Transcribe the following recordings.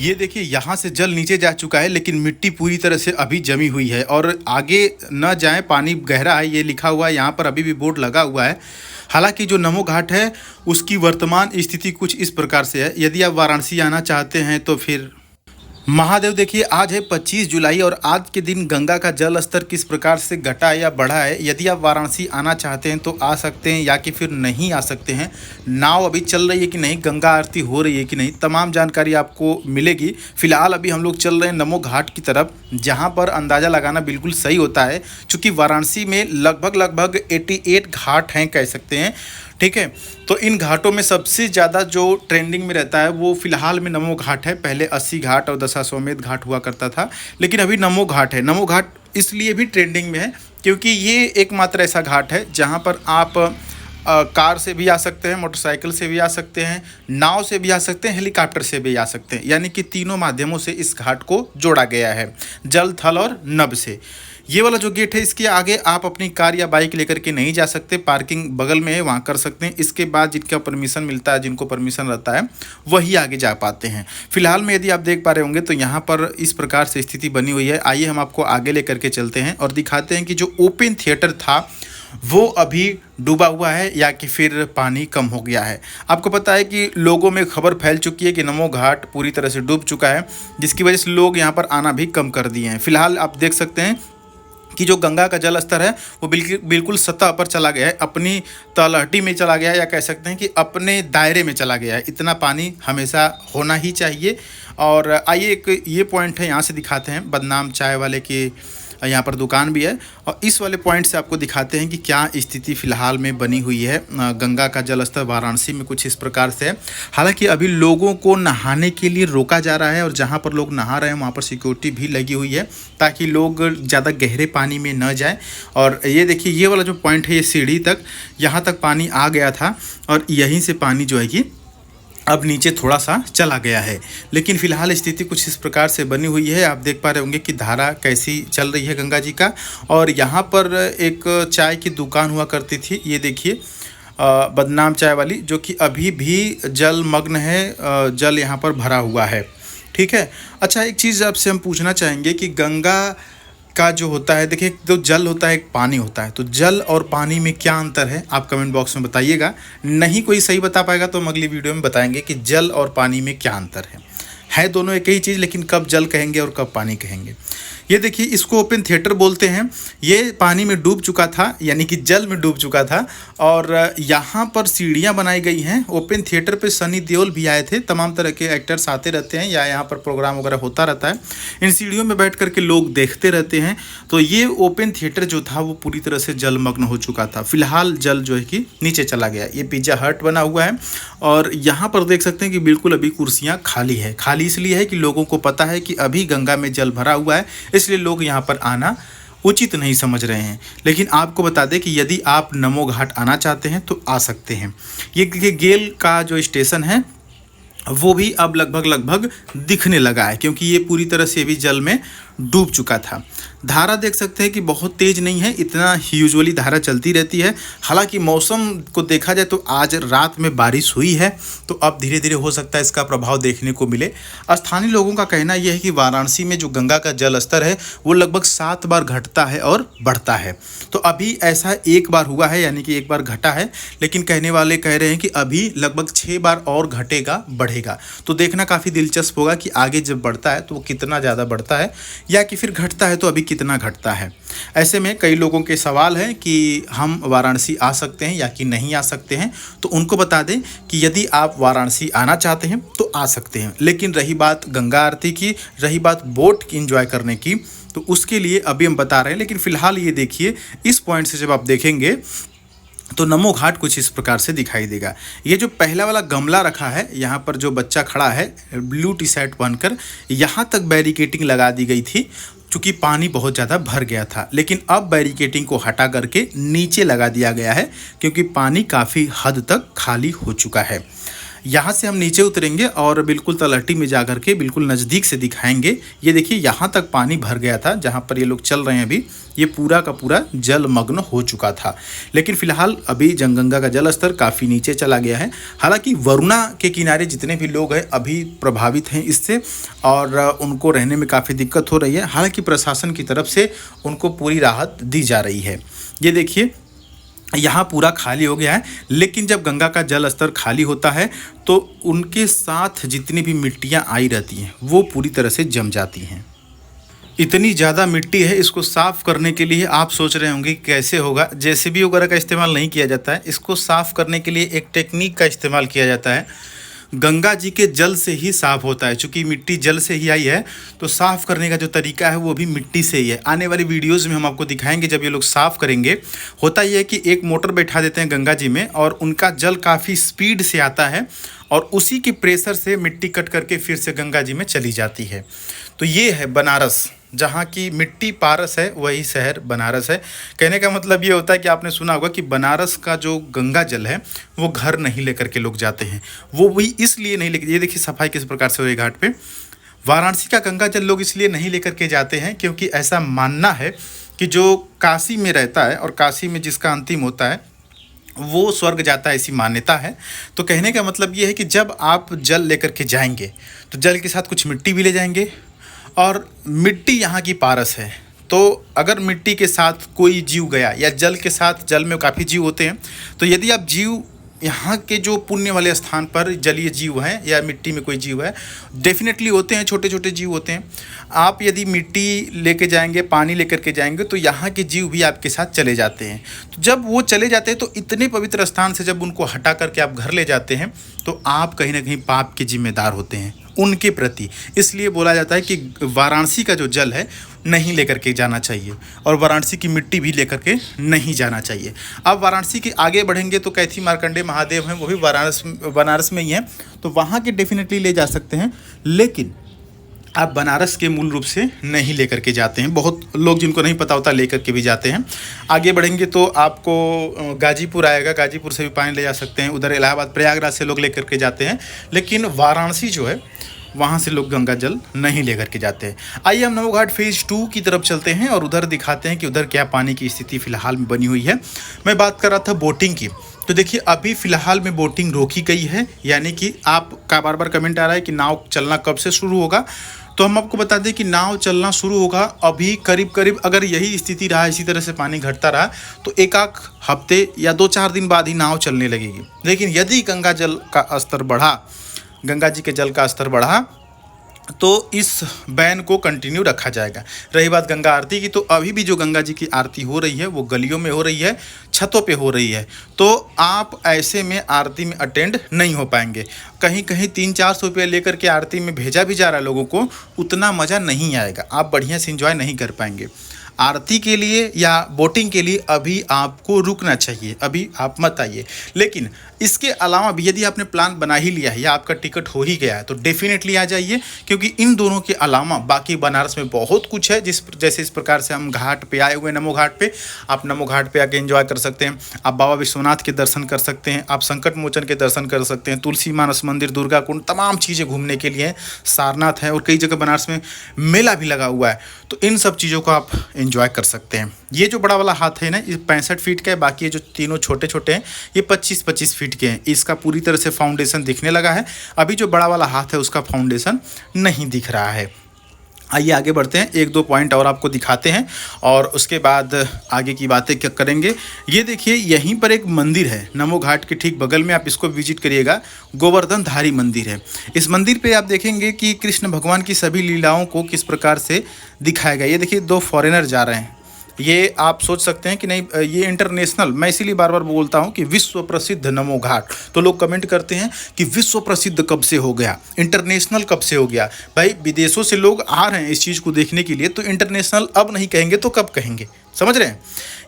ये देखिए यहाँ से जल नीचे जा चुका है, लेकिन मिट्टी पूरी तरह से अभी जमी हुई है और आगे न जाए, पानी गहरा है ये लिखा हुआ है, यहाँ पर अभी भी बोर्ड लगा हुआ है। हालांकि जो नमो घाट है उसकी वर्तमान स्थिति कुछ इस प्रकार से है। यदि आप वाराणसी आना चाहते हैं तो फिर महादेव, देखिए आज है 25 जुलाई और आज के दिन गंगा का जल स्तर किस प्रकार से घटा या बढ़ा है। यदि आप वाराणसी आना चाहते हैं तो आ सकते हैं या कि फिर नहीं आ सकते हैं। नाव अभी चल रही है कि नहीं, गंगा आरती हो रही है कि नहीं, तमाम जानकारी आपको मिलेगी। फिलहाल अभी हम लोग चल रहे हैं नमो घाट की तरफ, जहां पर अंदाज़ा लगाना बिल्कुल सही होता है, चूँकि वाराणसी में लगभग 88 घाट हैं कह सकते हैं। ठीक है, तो इन घाटों में सबसे ज़्यादा जो ट्रेंडिंग में रहता है वो फिलहाल में नमो घाट है। पहले 80 घाट और दशाश्वमेध घाट हुआ करता था, लेकिन अभी नमो घाट है। नमो घाट इसलिए भी ट्रेंडिंग में है क्योंकि ये एकमात्र ऐसा घाट है जहाँ पर आप कार से भी आ सकते हैं, मोटरसाइकिल से भी आ सकते हैं, नाव से भी आ सकते हैं, हेलीकॉप्टर से भी आ सकते हैं। यानी कि तीनों माध्यमों से इस घाट को जोड़ा गया है, जल, थल और नभ से। ये वाला जो गेट है इसके आगे आप अपनी कार या बाइक लेकर के नहीं जा सकते, पार्किंग बगल में है, वहाँ कर सकते हैं। इसके बाद जिनका परमिशन मिलता है, जिनको परमिशन रहता है, वही आगे जा पाते हैं। फिलहाल में यदि आप देख पा रहे होंगे तो यहाँ पर इस प्रकार से स्थिति बनी हुई है। आइए हम आपको आगे लेकर के चलते हैं और दिखाते हैं कि जो ओपन थिएटर था वो अभी डूबा हुआ है या कि फिर पानी कम हो गया है। आपको पता है कि लोगों में खबर फैल चुकी है कि नमो घाट पूरी तरह से डूब चुका है, जिसकी वजह से लोग यहाँ पर आना भी कम कर दिए हैं। फिलहाल आप देख सकते हैं कि जो गंगा का जल स्तर है वो बिल्कुल सतह पर चला गया है, अपनी तलहटी में चला गया है, या कह सकते हैं कि अपने दायरे में चला गया है। इतना पानी हमेशा होना ही चाहिए। और आइए एक ये पॉइंट है, यहाँ से दिखाते हैं, बदनाम चाय वाले की यहाँ पर दुकान भी है, और इस वाले पॉइंट से आपको दिखाते हैं कि क्या स्थिति फ़िलहाल में बनी हुई है। गंगा का जल स्तर वाराणसी में कुछ इस प्रकार से है। हालांकि अभी लोगों को नहाने के लिए रोका जा रहा है और जहाँ पर लोग नहा रहे हैं वहाँ पर सिक्योरिटी भी लगी हुई है ताकि लोग ज़्यादा गहरे पानी में न जाए। और ये देखिए ये वाला जो पॉइंट है, ये सीढ़ी तक, यहाँ तक पानी आ गया था और यहीं से पानी जो है कि अब नीचे थोड़ा सा चला गया है। लेकिन फ़िलहाल स्थिति कुछ इस प्रकार से बनी हुई है। आप देख पा रहे होंगे कि धारा कैसी चल रही है गंगा जी का। और यहाँ पर एक चाय की दुकान हुआ करती थी, ये देखिए बदनाम चाय वाली, जो कि अभी भी जलमग्न है, जल यहाँ पर भरा हुआ है। ठीक है, अच्छा एक चीज़ आपसे हम पूछना चाहेंगे कि गंगा का जो होता है, देखिए तो जल होता है, एक पानी होता है, तो जल और पानी में क्या अंतर है आप कमेंट बॉक्स में बताइएगा। नहीं कोई सही बता पाएगा तो हम अगली वीडियो में बताएंगे कि जल और पानी में क्या अंतर है दोनों एक ही चीज़, लेकिन कब जल कहेंगे और कब पानी कहेंगे। ये देखिए इसको ओपन थिएटर बोलते हैं। ये पानी में डूब चुका था, यानी कि जल में डूब चुका था, और यहाँ पर सीढ़ियाँ बनाई गई हैं। ओपन थिएटर पे सनी देओल भी आए थे, तमाम तरह के एक्टर्स आते रहते हैं या यहाँ पर प्रोग्राम वगैरह होता रहता है। इन सीढ़ियों में बैठ करके लोग देखते रहते हैं। तो ये ओपन थिएटर जो था वो पूरी तरह से जलमग्न हो चुका था। फिलहाल जल जो है कि नीचे चला गया। ये पिज्ज़ा हट बना हुआ है और यहाँ पर देख सकते हैं कि बिल्कुल अभी कुर्सियाँ खाली है। खाली इसलिए है कि लोगों को पता है कि अभी गंगा में जल भरा हुआ है, इसलिए लोग यहाँ पर आना उचित नहीं समझ रहे हैं। लेकिन आपको बता दें कि यदि आप नमो घाट आना चाहते हैं तो आ सकते हैं। ये गेल का जो स्टेशन है वो भी अब लगभग दिखने लगा है, क्योंकि ये पूरी तरह से भी जल में डूब चुका था। धारा देख सकते हैं कि बहुत तेज़ नहीं है, इतना यूजुअली धारा चलती रहती है। हालांकि मौसम को देखा जाए तो आज रात में बारिश हुई है, तो अब धीरे धीरे हो सकता है इसका प्रभाव देखने को मिले। स्थानीय लोगों का कहना यह है कि वाराणसी में जो गंगा का जल स्तर है वो लगभग 7 बार घटता है और बढ़ता है। तो अभी ऐसा एक बार हुआ है, यानी कि एक बार घटा है, लेकिन कहने वाले कह रहे हैं कि अभी लगभग 6 बार और घटेगा, बढ़ेगा। तो देखना काफ़ी दिलचस्प होगा कि आगे जब बढ़ता है तो वो कितना ज़्यादा बढ़ता है, या कि फिर घटता है तो अभी कितना घटता है। ऐसे में कई लोगों के सवाल हैं कि हम वाराणसी आ सकते हैं या कि नहीं आ सकते हैं। तो उनको बता दें कि यदि आप वाराणसी आना चाहते हैं तो आ सकते हैं, लेकिन रही बात गंगा आरती की, रही बात बोट की एंजॉय करने की, तो उसके लिए अभी हम बता रहे हैं। लेकिन फिलहाल ये देखिए इस पॉइंट से जब आप देखेंगे तो नमो घाट कुछ इस प्रकार से दिखाई देगा। ये जो पहला वाला गमला रखा है, यहाँ पर जो बच्चा खड़ा है ब्लू टी शर्ट पहनकर, यहाँ तक बैरिकेटिंग लगा दी गई थी चूँकि पानी बहुत ज़्यादा भर गया था। लेकिन अब बैरिकेटिंग को हटा करके नीचे लगा दिया गया है, क्योंकि पानी काफ़ी हद तक खाली हो चुका है। यहाँ से हम नीचे उतरेंगे और बिल्कुल तलहटी में जा करके बिल्कुल नज़दीक से दिखाएंगे। ये देखिए यहाँ तक पानी भर गया था, जहाँ पर ये लोग चल रहे हैं अभी ये पूरा का पूरा जलमग्न हो चुका था। लेकिन फिलहाल अभी जमगंगा का जल स्तर काफ़ी नीचे चला गया है। हालांकि वरुणा के किनारे जितने भी लोग हैं अभी प्रभावित हैं इससे और उनको रहने में काफ़ी दिक्कत हो रही है। हालांकि प्रशासन की तरफ से उनको पूरी राहत दी जा रही है। ये देखिए यहाँ पूरा खाली हो गया है, लेकिन जब गंगा का जल स्तर खाली होता है तो उनके साथ जितनी भी मिट्टियाँ आई रहती हैं वो पूरी तरह से जम जाती हैं। इतनी ज़्यादा मिट्टी है, इसको साफ़ करने के लिए आप सोच रहे होंगे कैसे होगा। जेसीबी वगैरह का इस्तेमाल नहीं किया जाता है, इसको साफ़ करने के लिए एक टेक्निक का इस्तेमाल किया जाता है। गंगा जी के जल से ही साफ़ होता है, चूँकि मिट्टी जल से ही आई है तो साफ़ करने का जो तरीका है वो भी मिट्टी से ही है। आने वाली वीडियोज़ में हम आपको दिखाएंगे जब ये लोग साफ़ करेंगे। होता ये है कि एक मोटर बैठा देते हैं गंगा जी में और उनका जल काफ़ी स्पीड से आता है और उसी के प्रेशर से मिट्टी कट करके फिर से गंगा जी में चली जाती है। तो ये है बनारस, जहाँ की मिट्टी पारस है वही शहर बनारस है। कहने का मतलब ये होता है कि आपने सुना होगा कि बनारस का जो गंगा जल है वो घर नहीं लेकर के लोग जाते हैं, वो भी इसलिए नहीं लेकर, ये देखिए सफाई किस प्रकार से हो रही घाट पे। वाराणसी का गंगा जल लोग इसलिए नहीं लेकर के जाते हैं क्योंकि ऐसा मानना है कि जो काशी में रहता है और काशी में जिसका अंतिम होता है वो स्वर्ग जाता है, ऐसी मान्यता है। तो कहने का मतलब ये है कि जब आप जल लेकर के जाएंगे तो जल के साथ कुछ मिट्टी भी ले जाएंगे और मिट्टी यहाँ की पारस है। तो अगर मिट्टी के साथ कोई जीव गया या जल के साथ, जल में काफ़ी जीव होते हैं, तो यदि आप जीव यहाँ के जो पुण्य वाले स्थान पर जलीय जीव हैं या मिट्टी में कोई जीव है, डेफिनेटली होते हैं, छोटे छोटे जीव होते हैं। आप यदि मिट्टी लेके जाएंगे, पानी लेकर के जाएंगे तो यहाँ के जीव भी आपके साथ चले जाते हैं। तो जब वो चले जाते हैं तो इतने पवित्र स्थान से जब उनको हटा करके आप घर ले जाते हैं तो आप कहीं ना कहीं पाप के जिम्मेदार होते हैं उनके प्रति। इसलिए बोला जाता है कि वाराणसी का जो जल है नहीं लेकर के जाना चाहिए और वाराणसी की मिट्टी भी लेकर के नहीं जाना चाहिए। अब वाराणसी के आगे बढ़ेंगे तो कैथी मार्कंडे महादेव हैं, वो भी बनारस में ही हैं, तो वहाँ के डेफिनेटली ले जा सकते हैं। लेकिन आप बनारस के मूल रूप से नहीं लेकर के जाते हैं। बहुत लोग जिनको नहीं पता होता लेकर के भी जाते हैं। आगे बढ़ेंगे तो आपको गाजीपुर आएगा, गाजीपुर से भी पानी ले जा सकते हैं। उधर इलाहाबाद प्रयागराज से लोग लेकर के जाते हैं, लेकिन वाराणसी जो है वहाँ से लोग गंगा जल नहीं लेकर के जाते हैं। आइए हम नमो घाट फेज़ 2 की तरफ चलते हैं और उधर दिखाते हैं कि उधर क्या पानी की स्थिति फ़िलहाल में बनी हुई है। मैं बात कर रहा था बोटिंग की, तो देखिए अभी फ़िलहाल में बोटिंग रोकी गई है, यानी कि आपका बार बार कमेंट आ रहा है कि नाव चलना कब से शुरू होगा। तो हम आपको बता दें कि नाव चलना शुरू होगा अभी करीब अगर यही स्थिति रहा, इसी तरह से पानी घटता रहा तो एक आध हफ्ते या 2-4 दिन बाद ही नाव चलने लगेगी। लेकिन यदि गंगा जल का स्तर बढ़ा, गंगा जी के जल का स्तर बढ़ा तो इस बैन को कंटिन्यू रखा जाएगा। रही बात गंगा आरती की, तो अभी भी जो गंगा जी की आरती हो रही है वो गलियों में हो रही है, छतों पे हो रही है, तो आप ऐसे में आरती में अटेंड नहीं हो पाएंगे। कहीं कहीं 300-400 रुपये लेकर के आरती में भेजा भी जा रहा है लोगों को, उतना मज़ा नहीं आएगा, आप बढ़िया से इंजॉय नहीं कर पाएंगे। आरती के लिए या बोटिंग के लिए अभी आपको रुकना चाहिए, अभी आप मत आइए। लेकिन इसके अलावा भी यदि आपने प्लान बना ही लिया है या आपका टिकट हो ही गया है तो डेफिनेटली आ जाइए, क्योंकि इन दोनों के अलावा बाकी बनारस में बहुत कुछ है। जैसे इस प्रकार से हम घाट पे आए हुए नमो घाट पे, आप नमो घाट पे आके एंजॉय कर सकते हैं, आप बाबा विश्वनाथ के दर्शन कर सकते हैं, आप संकट मोचन के दर्शन कर सकते हैं, तुलसी मानस मंदिर, दुर्गा कुंड, तमाम चीज़ें घूमने के लिए, सारनाथ है और कई जगह बनारस में मेला भी लगा हुआ है, तो इन सब चीज़ों को आप एंजॉय कर सकते हैं। ये जो बड़ा वाला हाथ है ना, ये 65 फीट का है, बाकी ये जो तीनों छोटे छोटे हैं ये 25-25 फीट के हैं। इसका पूरी तरह से फाउंडेशन दिखने लगा है, अभी जो बड़ा वाला हाथ है उसका फाउंडेशन नहीं दिख रहा है। आइए आगे बढ़ते हैं, 1-2 पॉइंट और आपको दिखाते हैं और उसके बाद आगे की बातें क्या करेंगे। ये देखिए यहीं पर एक मंदिर है नमो घाट के ठीक बगल में, आप इसको विजिट करिएगा, गोवर्धन धारी मंदिर है। इस मंदिर पे आप देखेंगे कि कृष्ण भगवान की सभी लीलाओं को किस प्रकार से दिखाया गया। ये देखिए 2 फॉरेनर जा रहे हैं, ये आप सोच सकते हैं कि नहीं ये इंटरनेशनल, मैं इसीलिए बार बार बोलता हूँ कि विश्व प्रसिद्ध नमो घाट। तो लोग कमेंट करते हैं कि विश्व प्रसिद्ध कब से हो गया, इंटरनेशनल कब से हो गया। भाई विदेशों से लोग आ रहे हैं इस चीज़ को देखने के लिए, तो इंटरनेशनल अब नहीं कहेंगे तो कब कहेंगे, समझ रहे हैं।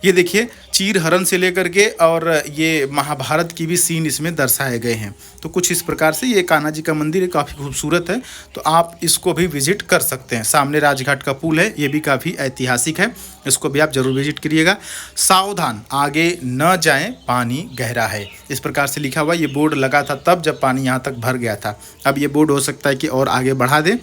ये देखिए चीर हरण से लेकर के और ये महाभारत की भी सीन इसमें दर्शाए गए हैं। तो कुछ इस प्रकार से ये कान्हा जी का मंदिर है, काफ़ी खूबसूरत है, तो आप इसको भी विजिट कर सकते हैं। सामने राजघाट का पुल है, ये भी काफ़ी ऐतिहासिक है, इसको भी आप जरूर विजिट करिएगा। सावधान आगे न जाएं, पानी गहरा है, इस प्रकार से लिखा हुआ। ये बोर्ड लगा था तब जब पानी यहाँ तक भर गया था। अब ये बोर्ड हो सकता है कि और आगे बढ़ा दें,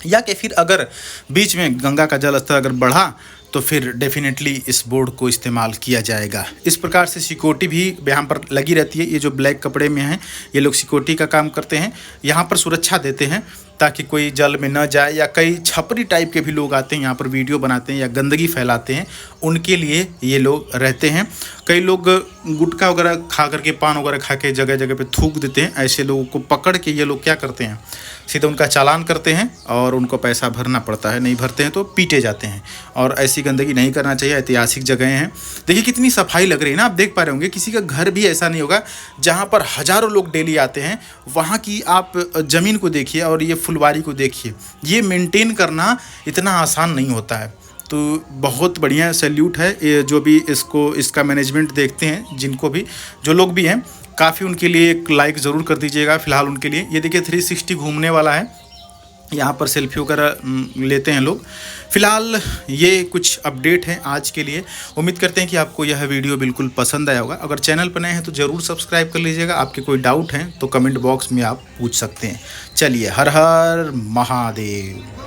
या कि फिर अगर बीच में गंगा का जल स्तर अगर बढ़ा तो फिर डेफिनेटली इस बोर्ड को इस्तेमाल किया जाएगा। इस प्रकार से सिक्योरिटी भी यहाँ पर लगी रहती है। ये जो ब्लैक कपड़े में हैं ये लोग सिक्योरिटी का काम करते हैं, यहाँ पर सुरक्षा देते हैं ताकि कोई जल में न जाए, या कई छपरी टाइप के भी लोग आते हैं यहाँ पर वीडियो बनाते हैं या गंदगी फैलाते हैं, उनके लिए ये लोग रहते हैं। कई लोग गुटखा वगैरह खा करके, पान वगैरह खा के जगह जगह पे थूक देते हैं। ऐसे लोगों को पकड़ के ये लोग क्या करते हैं, सीधे उनका चालान करते हैं और उनको पैसा भरना पड़ता है, नहीं भरते हैं तो पीटे जाते हैं। और ऐसी गंदगी नहीं करना चाहिए, ऐतिहासिक जगह हैं। देखिए कितनी सफाई लग रही है ना, आप देख पा रहे होंगे। किसी का घर भी ऐसा नहीं होगा जहाँ पर हज़ारों लोग डेली आते हैं। वहाँ की आप ज़मीन को देखिए और ये फुलवारी को देखिए, ये मेंटेन करना इतना आसान नहीं होता है। तो बहुत बढ़िया सैल्यूट है ये जो भी इसका मैनेजमेंट देखते हैं, जिनको भी, जो लोग भी हैं, काफ़ी उनके लिए एक लाइक ज़रूर कर दीजिएगा फ़िलहाल उनके लिए। ये देखिए 360 घूमने वाला है, यहाँ पर सेल्फी वगैरह लेते हैं लोग। फ़िलहाल ये कुछ अपडेट हैं आज के लिए। उम्मीद करते हैं कि आपको यह वीडियो बिल्कुल पसंद आया होगा। अगर चैनल पर नए हैं तो ज़रूर सब्सक्राइब कर लीजिएगा। आपके कोई डाउट हैं तो कमेंट बॉक्स में आप पूछ सकते हैं। चलिए, हर हर महादेव।